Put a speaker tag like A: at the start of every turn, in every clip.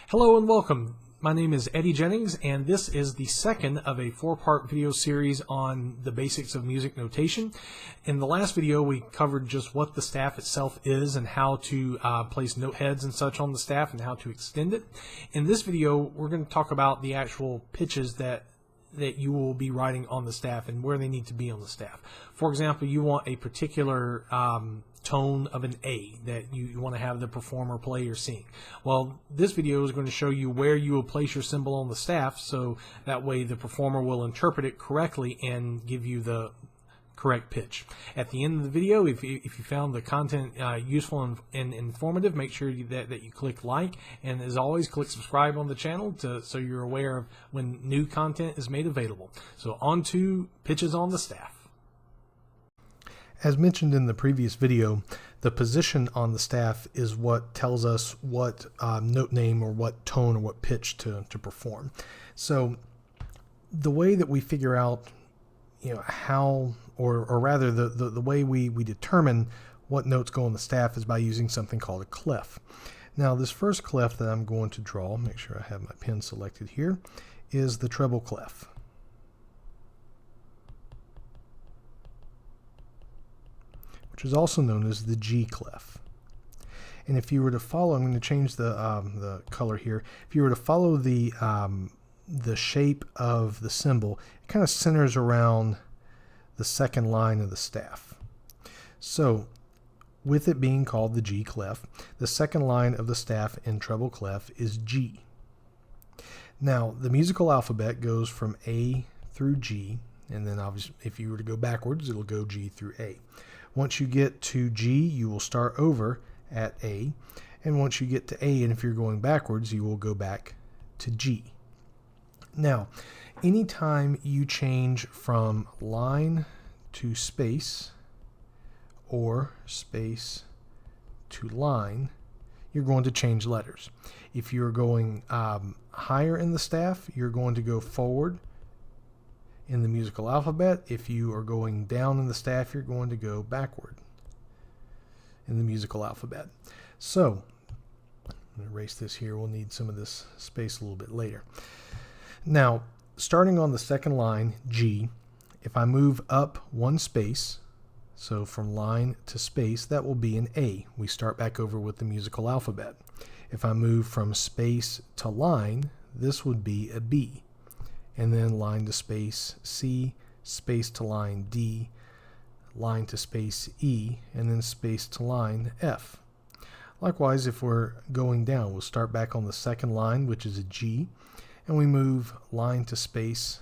A: Hello and welcome. My name is Eddie Jennings, and this is the second of a four-part video series on the basics of music notation. In the last video, we covered just what the staff itself is and how to place note heads and such on the staff and how to extend it. In this video, we're going to talk about the actual pitches that you will be writing on the staff and where they need to be on the staff. For example, you want a particular tone of an A that you want to have the performer play or sing. Well, this video is going to show you where you will place your symbol on the staff, so that way the performer will interpret it correctly and give you the correct pitch. At the end of the video, if you found the content useful and informative, make sure that you click like, and as always, click subscribe on the channel so you're aware of when new content is made available. So on to pitches on the staff. As mentioned in the previous video, the position on the staff is what tells us what note name or what tone or what pitch to perform. So the way that we figure out how, or rather the way we determine what notes go on the staff is by using something called a clef. Now this first clef that I'm going to draw, make sure I have my pen selected here, is the treble clef. Which is also known as the C-clef. And if you were to follow, I'm going to change the color here. If you were to follow the shape of the symbol, it kind of centers around the second line of the staff. So with it being called the C-clef, the second line of the staff in treble clef is G. Now the musical alphabet goes from A through G, and then obviously if you were to go backwards, it'll go G through A. Once you get to G, you will start over at A, and once you get to A, and if you're going backwards, you will go back to G. Now, anytime you change from line to space or space to line, you're going to change letters. If you're going higher in the staff, you're going to go forward in the musical alphabet. If you are going down in the staff, you're going to go backward in the musical alphabet. So I'm going to erase this here. We'll need some of this space a little bit later. Now, starting on the second line, G, if I move up one space, so from line to space, that will be an A. We start back over with the musical alphabet. If I move from space to line, this would be a B. And then line to space C, space to line D, line to space E, and then space to line F. Likewise, if we're going down, we'll start back on the second line, which is a G, and we move line to space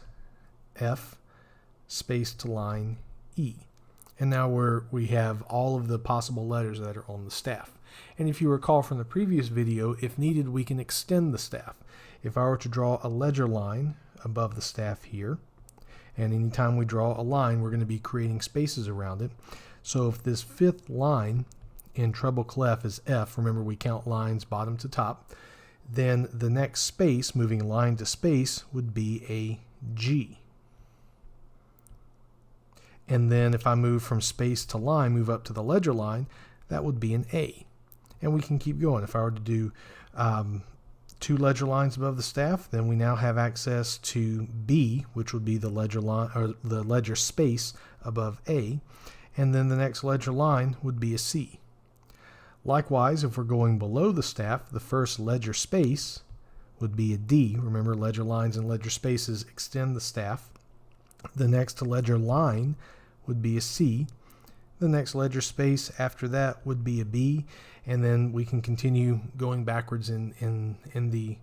A: F, space to line E. And now we have all of the possible letters that are on the staff. And if you recall from the previous video, if needed, we can extend the staff. If I were to draw a ledger line above the staff here, and anytime we draw a line, we're going to be creating spaces around it. So if this fifth line in treble clef is F, remember we count lines bottom to top, then the next space, moving line to space, would be a G. And then if I move from space to line, move up to the ledger line, that would be an A. And we can keep going. If I were to do two ledger lines above the staff, then we now have access to B, which would be the ledger line or the ledger space above A, and then the next ledger line would be a C. Likewise, if we're going below the staff, the first ledger space would be a D. Remember, ledger lines and ledger spaces extend the staff. The next ledger line would be a C. The next ledger space after that would be a B, and then we can continue going backwards in the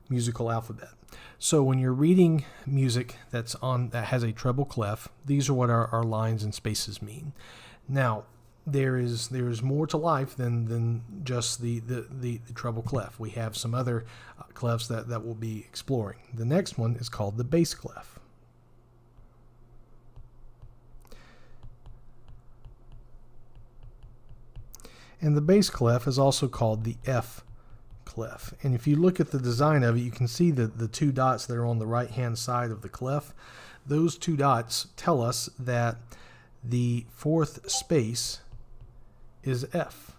A: musical alphabet. So when you're reading music that has a treble clef, these are what our lines and spaces mean. Now, there is more to life than just the treble clef. We have some other clefs that we'll be exploring. The next one is called the bass clef. And the bass clef is also called the F clef. And if you look at the design of it, you can see the two dots that are on the right hand side of the clef. Those two dots tell us that the fourth space is F.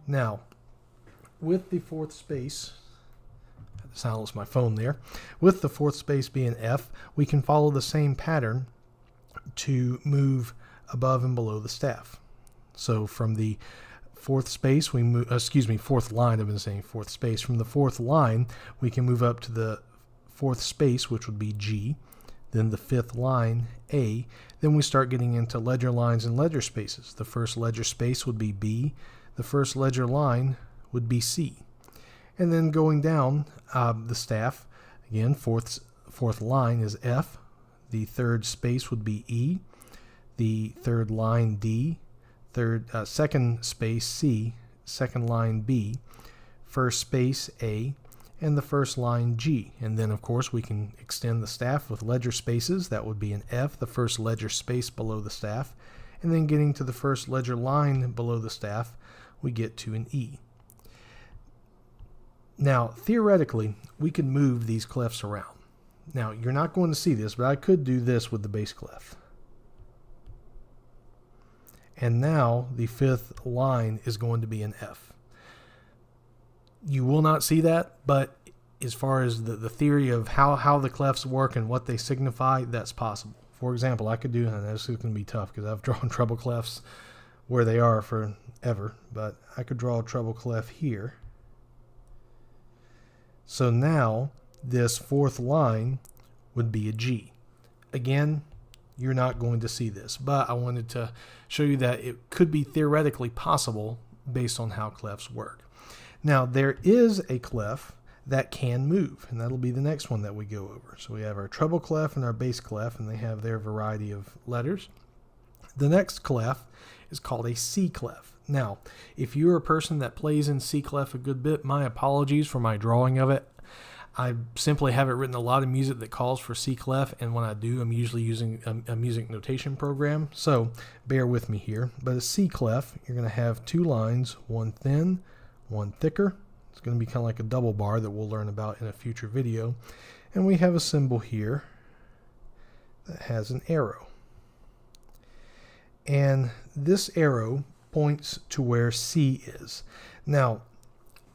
A: Now, with the fourth space, I had to silence my phone there, with the fourth space being F, we can follow the same pattern to move above and below the staff. So from the fourth space, we move, fourth line, I've been saying fourth space. From the fourth line, we can move up to the fourth space, which would be G, then the fifth line, A. Then we start getting into ledger lines and ledger spaces. The first ledger space would be B. The first ledger line would be C. And then going down the staff, again, fourth line is F. The third space would be E. The third line, D. Second space, C. Second line, B. First space, A. And the first line, G. And then, of course, we can extend the staff with ledger spaces. That would be an F, the first ledger space below the staff. And then getting to the first ledger line below the staff, we get to an E. Now, theoretically, we could move these clefs around. Now, you're not going to see this, but I could do this with the bass clef. And now the fifth line is going to be an F. You will not see that, but as far as the theory of how the clefs work and what they signify, that's possible. For example, I could do, and this is going to be tough because I've drawn treble clefs where they are forever, but I could draw a treble clef here. So now this fourth line would be a G. Again, you're not going to see this, but I wanted to show you that it could be theoretically possible based on how clefs work. Now, there is a clef that can move, and that'll be the next one that we go over. So we have our treble clef and our bass clef, and they have their variety of letters. The next clef is called a C-clef. Now, if you're a person that plays in C-clef a good bit, my apologies for my drawing of it. I simply haven't written a lot of music that calls for C-clef, and when I do, I'm usually using a music notation program, so bear with me here. But a C-clef, you're going to have two lines, one thin, one thicker. It's going to be kind of like a double bar that we'll learn about in a future video. And we have a symbol here that has an arrow. And this arrow points to where C is. Now,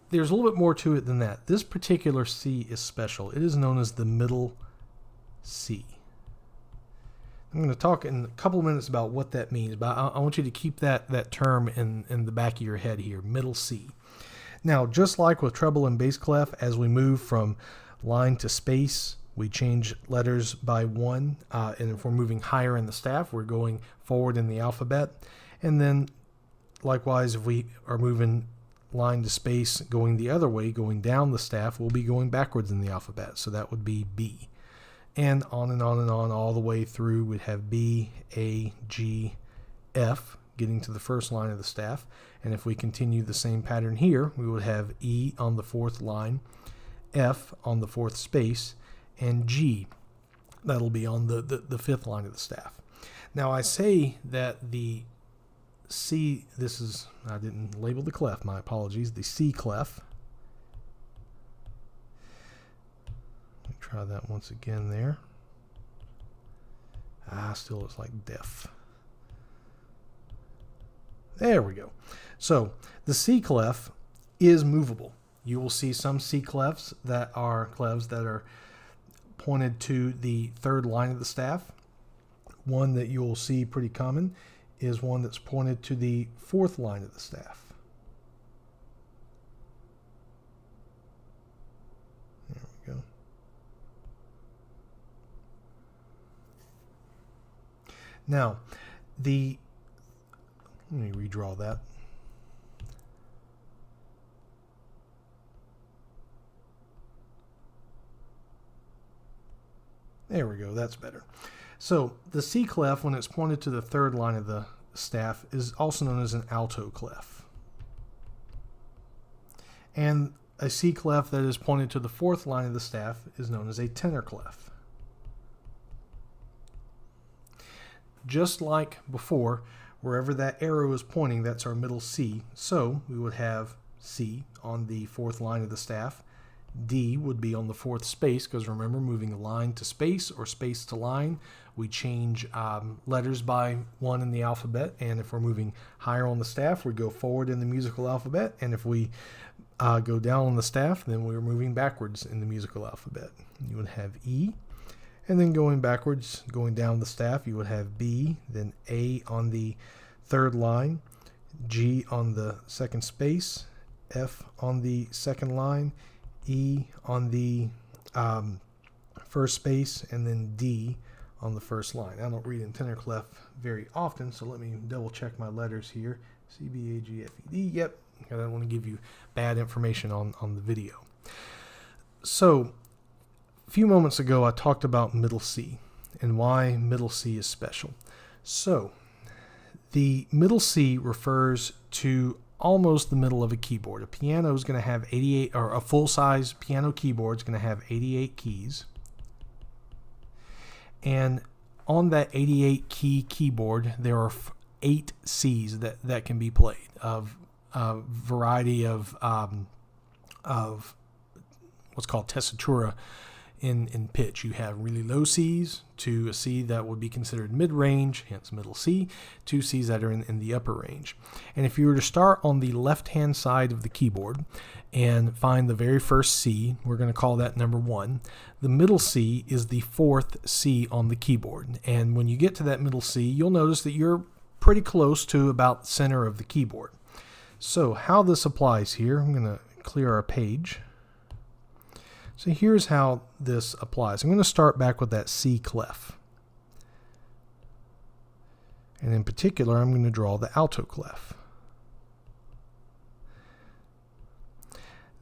A: there's a little bit more to it than that. This particular C is special. It is known as the middle C. I'm going to talk in a couple of minutes about what that means, but I want you to keep that term in the back of your head here, middle C. Now, just like with treble and bass clef, as we move from line to space, we change letters by one, and if we're moving higher in the staff, we're going forward in the alphabet. And then, likewise, if we are moving line to space going the other way, going down the staff, we'll be going backwards in the alphabet. So that would be B. And on and on and on, all the way through, we'd have B, A, G, F, getting to the first line of the staff. And if we continue the same pattern here, we would have E on the fourth line, F on the fourth space, and G. That'll be on the fifth line of the staff. Now, I say that the C, I didn't label the clef, my apologies, the C-clef. Let me try that once again there. Still looks like def. There we go. So the C-clef is movable. You will see some C-clefs that are pointed to the third line of the staff. One that you'll see pretty common is one that's pointed to the fourth line of the staff. There we go. Now, let me redraw that. There we go, that's better. So the C-clef, when it's pointed to the third line of the staff, is also known as an alto clef. And a C-clef that is pointed to the fourth line of the staff is known as a tenor clef. Just like before, wherever that arrow is pointing, that's our middle C. So we would have C on the fourth line of the staff. D would be on the fourth space, because remember, moving line to space or space to line, we change letters by one in the alphabet. And if we're moving higher on the staff, we go forward in the musical alphabet. And if we go down on the staff, then we're moving backwards in the musical alphabet. You would have E, and then going backwards, going down the staff, you would have B, then A on the third line, G on the second space, F on the second line, E on the first space, and then D on the first line. I don't read in tenor clef very often, so let me double check my letters here. C, B, A, G, F, E, D. Yep, I don't want to give you bad information on the video. So a few moments ago I talked about middle C and why middle C is special. So the middle C refers to almost the middle of a keyboard. A piano is going to have 88, or a full-size piano keyboard is going to have 88 keys. And on that 88 key keyboard, there are 8 C's that can be played of a variety of what's called tessitura in pitch. You have really low C's to a C that would be considered mid-range, hence middle C, 2 C's that are in the upper range. And if you were to start on the left-hand side of the keyboard and find the very first C, we're going to call that number 1. The middle C is the 4th C on the keyboard. And when you get to that middle C, you'll notice that you're pretty close to about the center of the keyboard. So how this applies here, I'm going to clear our page. So here's how this applies. I'm going to start back with that C-clef. And in particular, I'm going to draw the alto clef.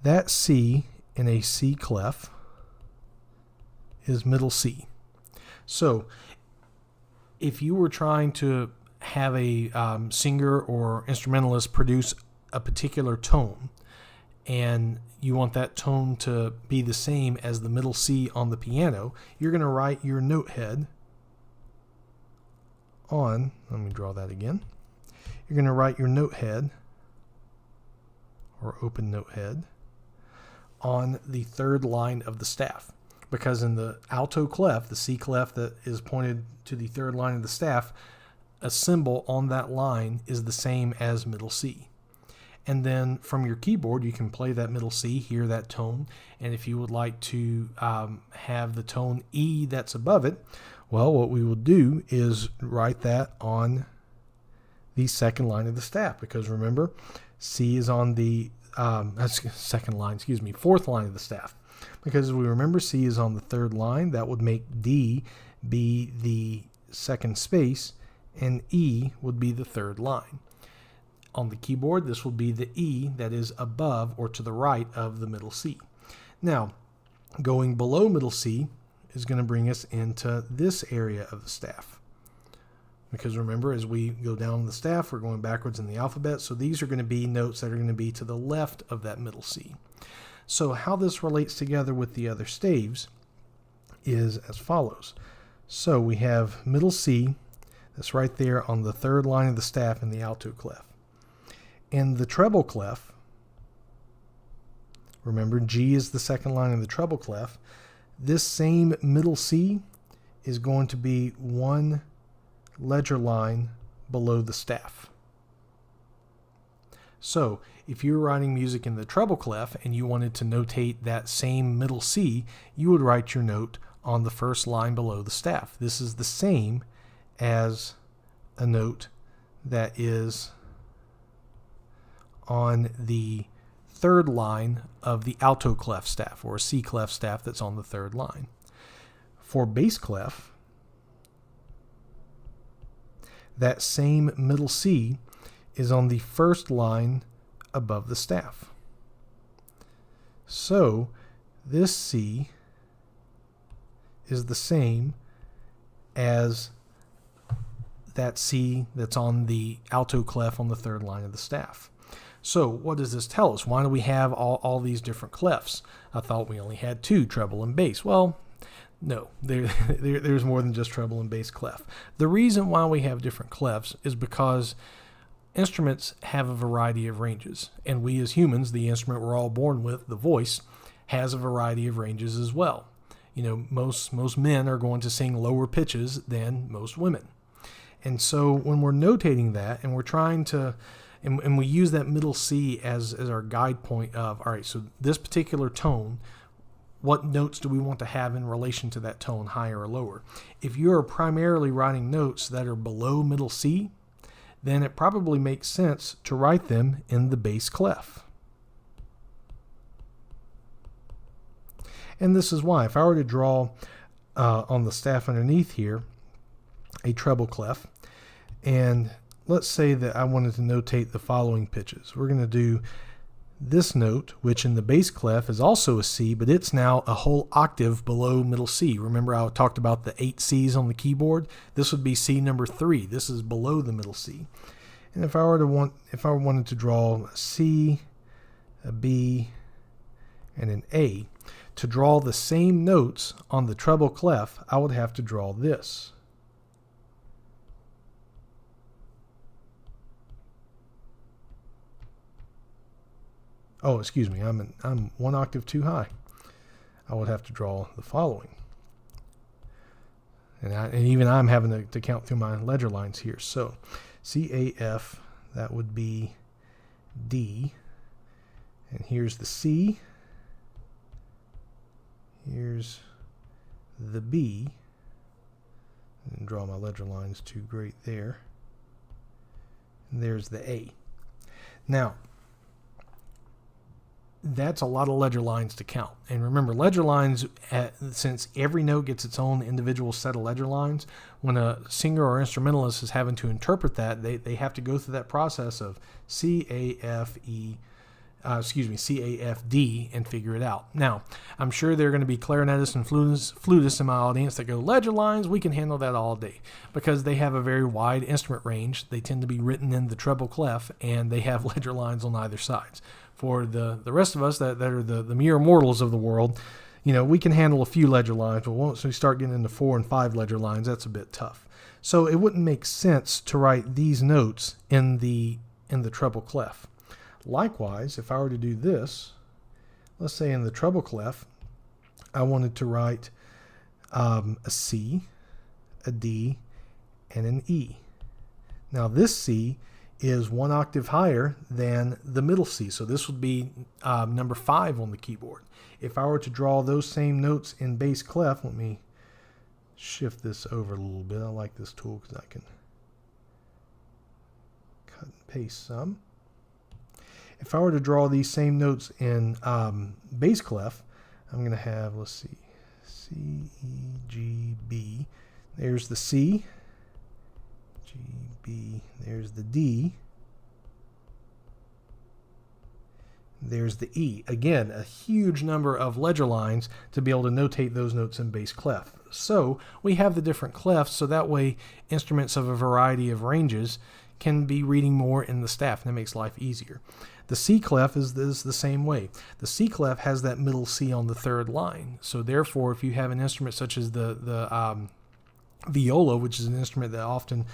A: That C in a C-clef is middle C. So if you were trying to have a singer or instrumentalist produce a particular tone, and you want that tone to be the same as the middle C on the piano, you're going to write your note head on, let me draw that again. You're going to write your note head, or open note head, on the third line of the staff. Because in the alto clef, the C clef that is pointed to the third line of the staff, a symbol on that line is the same as middle C. And then from your keyboard, you can play that middle C, hear that tone. And if you would like to have the tone E that's above it, well, what we will do is write that on the second line of the staff. Because remember, C is on the fourth line of the staff. Because if we remember C is on the third line, that would make D be the second space, and E would be the third line. On the keyboard, this will be the E that is above or to the right of the middle C. Now, going below middle C is going to bring us into this area of the staff. Because remember, as we go down the staff, we're going backwards in the alphabet, so these are going to be notes that are going to be to the left of that middle C. So how this relates together with the other staves is as follows. So we have middle C, that's right there on the third line of the staff in the alto clef. In the treble clef, remember G is the second line of the treble clef, this same middle C is going to be one ledger line below the staff. So if you were writing music in the treble clef and you wanted to notate that same middle C, you would write your note on the first line below the staff. This is the same as a note that is on the third line of the alto clef staff, or a C clef staff that's on the third line. For bass clef, that same middle C is on the first line above the staff. So this C is the same as that C that's on the alto clef on the third line of the staff. So what does this tell us? Why do we have all these different clefs? I thought we only had 2, treble and bass. Well, no, there's more than just treble and bass clef. The reason why we have different clefs is because instruments have a variety of ranges, and we as humans, the instrument we're all born with, the voice, has a variety of ranges as well. You know, most men are going to sing lower pitches than most women. And so when we're notating that and we're trying to And we use that middle C as our guide point of, all right, so this particular tone, what notes do we want to have in relation to that tone, higher or lower? If you're primarily writing notes that are below middle C, then it probably makes sense to write them in the bass clef. And this is why, if I were to draw on the staff underneath here a treble clef, and let's say that I wanted to notate the following pitches. We're going to do this note, which in the bass clef is also a C, but it's now a whole octave below middle C. Remember I talked about the 8 C's on the keyboard? This would be C number 3. This is below the middle C. And if I wanted to draw a C, a B, and an A, to draw the same notes on the treble clef, I would have to draw this. Oh, excuse me, I'm 1 octave too high. I would have to draw the following. And even I'm having to count through my ledger lines here. So C, A, F, that would be D. And here's the C. Here's the B. And draw my ledger lines too great there. And there's the A. Now, that's a lot of ledger lines to count. And remember, ledger lines, since every note gets its own individual set of ledger lines, when a singer or instrumentalist is having to interpret that, they have to go through that process of C, A, F, D, and figure it out. Now, I'm sure there are going to be clarinetists and flutists in my audience that go, ledger lines, we can handle that all day, because they have a very wide instrument range. They tend to be written in the treble clef, and they have ledger lines on either sides. For the rest of us that are the mere mortals of the world, we can handle a few ledger lines, but once we start getting into 4 and 5 ledger lines, that's a bit tough. So it wouldn't make sense to write these notes in the treble clef. Likewise, if I were to do this, let's say in the treble clef, I wanted to write a C, a D, and an E. Now this C is 1 octave higher than the middle C, so this would be number 5 on the keyboard. If I were to draw those same notes in bass clef, let me shift this over a little bit. I like this tool because I can cut and paste some. If I were to draw these same notes in bass clef, I'm going to have, let's see, C, E, G, B. There's the C, G, B, there's the D, there's the E. Again, a huge number of ledger lines to be able to notate those notes in bass clef. So we have the different clefs, so that way instruments of a variety of ranges can be reading more in the staff, and that makes life easier. The C-clef is the same way. The C-clef has that middle C on the 3rd line. So therefore, if you have an instrument such as the viola, which is an instrument that often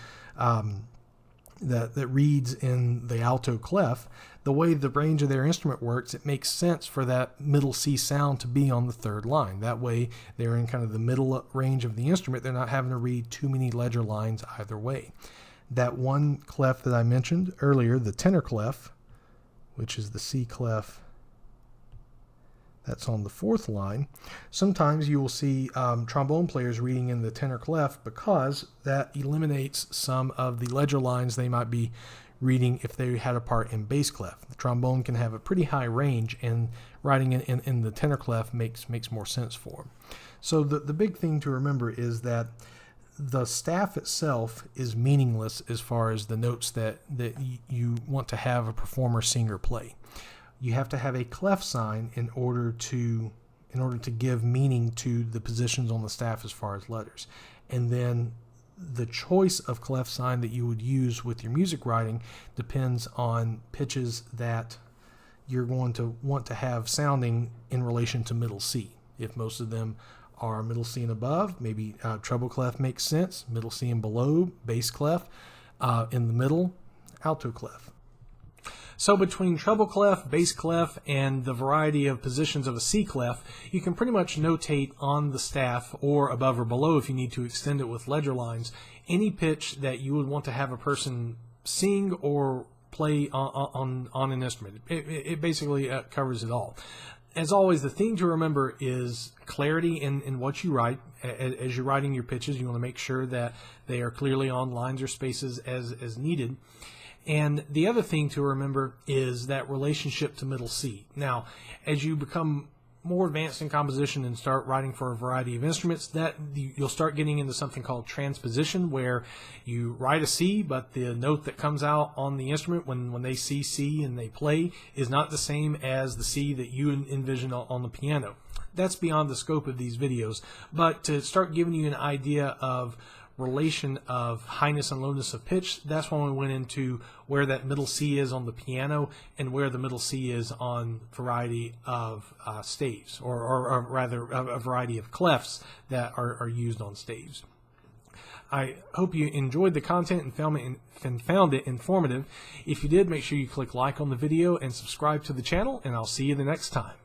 A: that reads in the alto clef, the way the range of their instrument works, it makes sense for that middle C sound to be on the 3rd line. That way they're in kind of the middle range of the instrument. They're not having to read too many ledger lines either way. That one clef that I mentioned earlier, the tenor clef, which is the C clef, that's on the 4th line. Sometimes you will see trombone players reading in the tenor clef because that eliminates some of the ledger lines they might be reading if they had a part in bass clef. The trombone can have a pretty high range, and writing in the tenor clef makes more sense for them. So the big thing to remember is that the staff itself is meaningless as far as the notes that you want to have a performer, singer play. You have to have a clef sign in order to give meaning to the positions on the staff as far as letters. And then the choice of clef sign that you would use with your music writing depends on pitches that you're going to want to have sounding in relation to middle C. If most of them are middle C and above, maybe treble clef makes sense. Middle C and below, bass clef. In the middle, alto clef. So between treble clef, bass clef, and the variety of positions of a C-clef, you can pretty much notate on the staff, or above or below if you need to extend it with ledger lines, any pitch that you would want to have a person sing or play on an instrument. It basically covers it all. As always, the thing to remember is clarity in what you write. As you're writing your pitches, you want to make sure that they are clearly on lines or spaces as needed. And the other thing to remember is that relationship to middle C. Now, as you become more advanced in composition and start writing for a variety of instruments, that you'll start getting into something called transposition, where you write a C, but the note that comes out on the instrument when they see C and they play is not the same as the C that you envision on the piano. That's beyond the scope of these videos, but to start giving you an idea of relation of highness and lowness of pitch, that's when we went into where that middle C is on the piano and where the middle C is on a variety of staves, or rather a variety of clefs that are used on staves. I hope you enjoyed the content and found it informative. If you did, make sure you click like on the video and subscribe to the channel, and I'll see you the next time.